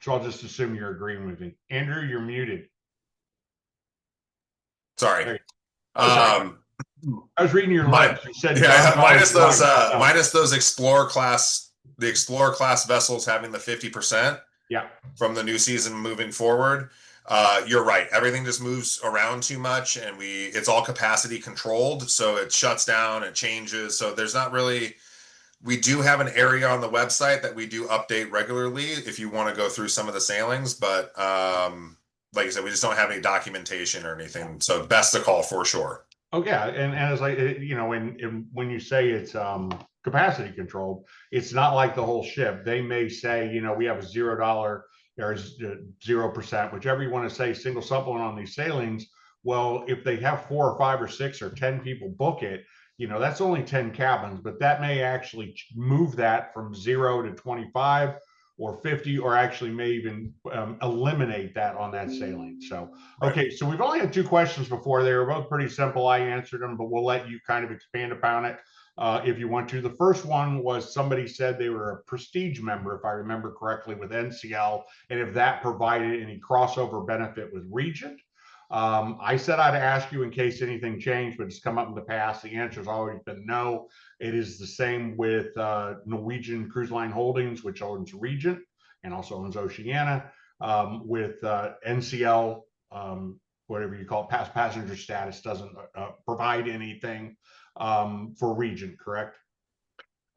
A: so I'll just assume you're agreeing with me. Andrew, you're muted.
B: Sorry.
A: I was reading your lips. You said
B: minus those Explorer class, the Explorer class vessels having the 50%.
A: Yeah.
B: From the new season moving forward. You're right. Everything just moves around too much, and it's all capacity controlled, so it shuts down and changes. So there's not really. We do have an area on the website that we do update regularly if you want to go through some of the sailings, but like I said, we just don't have any documentation or anything. So best to call for sure.
A: Oh yeah, and as when you say it's capacity controlled, it's not like the whole ship. They may say, we have a $0 or 0%, whichever you want to say, single supplement on these sailings. Well, if they have 4 or 5 or 6 or 10 people book it, that's only 10 cabins, but that may actually move that from 0 to 25 or 50, or actually may even eliminate that on that sailing. So, okay, so we've only had 2 questions before. They were both pretty simple. I answered them, but we'll let you kind of expand upon it if you want to. The first one was somebody said they were a Prestige member, if I remember correctly, with NCL, and if that provided any crossover benefit with Regent. I said I'd ask you in case anything changed, but it's come up in the past. The answer has always been no. It is the same with Norwegian Cruise Line Holdings, which owns Regent and also owns Oceania, with NCL, whatever you call it, passenger status doesn't provide anything for Regent, correct?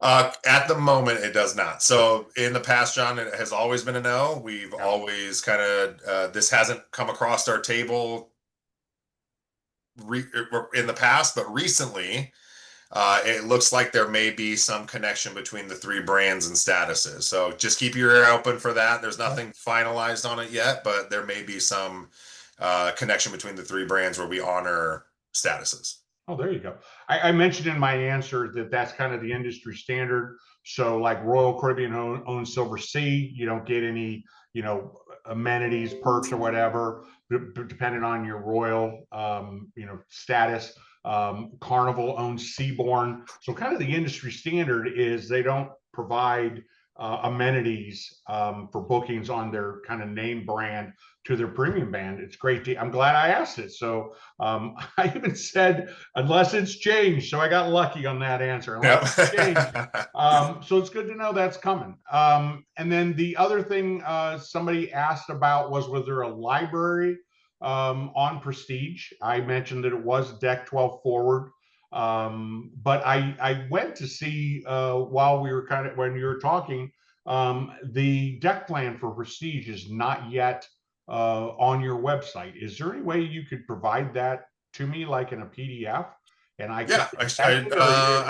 B: At the moment, it does not. So in the past, John, it has always been a no. We've always kind of, this hasn't come across our table in the past, but recently, it looks like there may be some connection between the 3 brands and statuses. So just keep your ear open for that. There's nothing finalized on it yet, but there may be some connection between the 3 brands where we honor statuses.
A: Oh, there you go. I mentioned in my answer that that's kind of the industry standard. So like Royal Caribbean owns Silver Sea, you don't get any, amenities, perks or whatever, depending on your royal, status. Carnival owns Seabourn. So kind of the industry standard is they don't provide amenities for bookings on their kind of name brand to their premium band. It's great. I'm glad I asked it. So I even said, unless it's changed. So I got lucky on that answer. Unless it's changed. So it's good to know that's coming. And then the other thing somebody asked about was there a library on Prestige? I mentioned that it was deck 12 forward. But I went to see while we were when you were talking, the deck plan for Prestige is not yet on your website. Is there any way you could provide that to me, like in a PDF? And I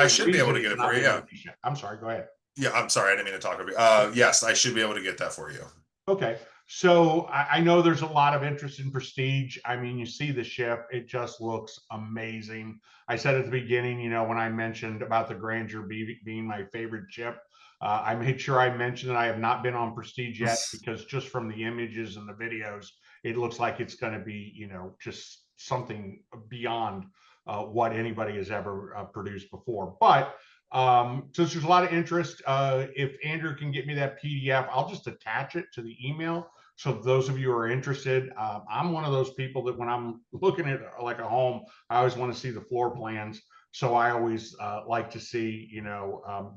B: should be able to get it for you. Yeah.
A: I'm sorry. Go ahead.
B: Yeah, I'm sorry. I didn't mean to talk over you. Yes, I should be able to get that for you.
A: Okay. So I know there's a lot of interest in Prestige. I mean, you see the ship, it just looks amazing. I said at the beginning, when I mentioned about the Grandeur being my favorite ship, I made sure I mentioned that I have not been on Prestige yet, because just from the images and the videos, it looks like it's going to be, just something beyond what anybody has ever produced before. But since there's a lot of interest, if Andrew can get me that PDF, I'll just attach it to the email So those of you who are interested, I'm one of those people that when I'm looking at like a home, I always want to see the floor plans. So I always like to see,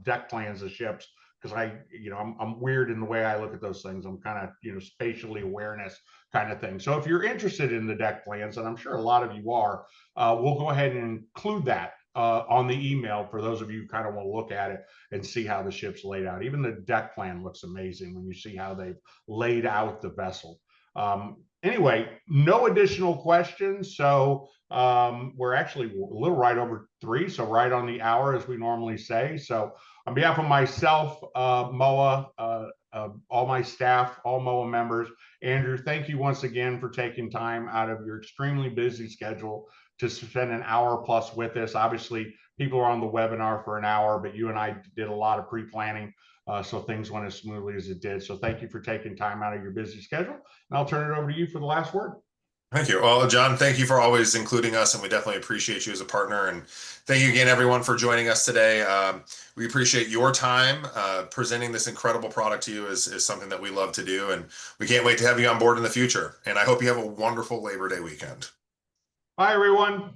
A: deck plans of ships because I'm weird in the way I look at those things. I'm kind of, spatially awareness kind of thing. So if you're interested in the deck plans, and I'm sure a lot of you are, we'll go ahead and include that on the email for those of you who kind of want to look at it and see how the ship's laid out. Even the deck plan looks amazing when you see how they've laid out the vessel. Anyway, no additional questions. So we're actually a little right over 3, so right on the hour as we normally say. So on behalf of myself, MOA, all my staff, all MOA members, Andrew, thank you once again for taking time out of your extremely busy schedule to spend an hour plus with us. Obviously, people are on the webinar for an hour, but you and I did a lot of pre-planning, so things went as smoothly as it did. So thank you for taking time out of your busy schedule. And I'll turn it over to you for the last word.
B: Thank you. Well, John, thank you for always including us, and we definitely appreciate you as a partner. And thank you again, everyone, for joining us today. We appreciate your time. Presenting this incredible product to you is something that we love to do, and we can't wait to have you on board in the future. And I hope you have a wonderful Labor Day weekend.
A: Bye, everyone.